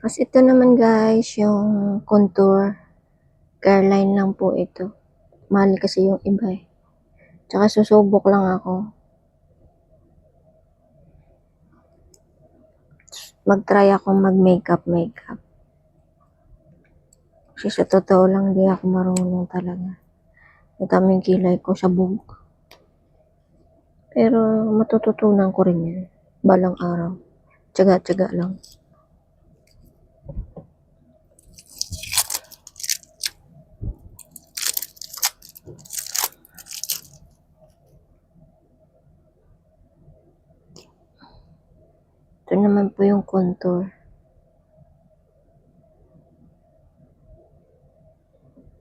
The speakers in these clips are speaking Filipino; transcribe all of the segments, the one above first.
Tapos ito naman guys, yung contour. Careline lang po ito. Mahal kasi yung iba eh. Tsaka susubok lang ako. Mag-try akong mag-makeup. Kasi sa totoo lang, di ako marunong talaga. Mataming kilay ko sa buhok. Pero matututunan ko rin yan. Balang araw. Tiyaga-tiyaga lang. Ito naman po yung contour.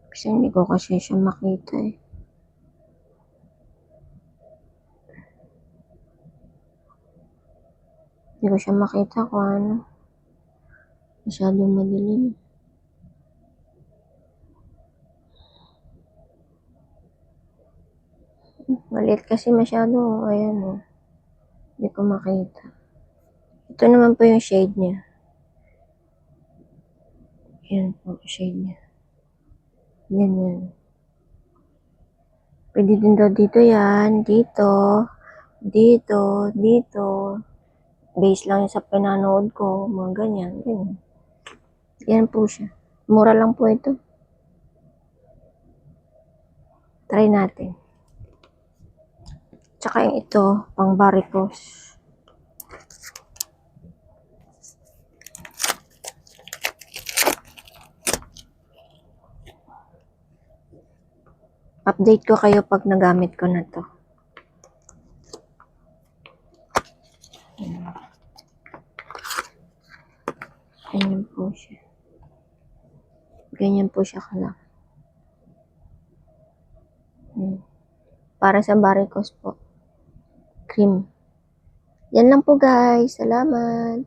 Kasi hindi ko kasi siya makita eh. Hindi ko siya makita kung ano. Masyadong madilim. Maliit kasi masyado. Ayan o. Hindi ko makita. Ito naman po yung shade niya. Yan po, shade niya. Yan. Pwede din daw dito yan. Dito. Base lang sa pinanood ko. Mga ganyan. Yan po siya. Mura lang po ito. Try natin. Tsaka yung ito, pang varicose. Update ko kayo pag nagamit ko na to. Ganyan po siya. Ganyan po siya kalaki. Para sa varicose po. Cream. Yan lang po guys. Salamat.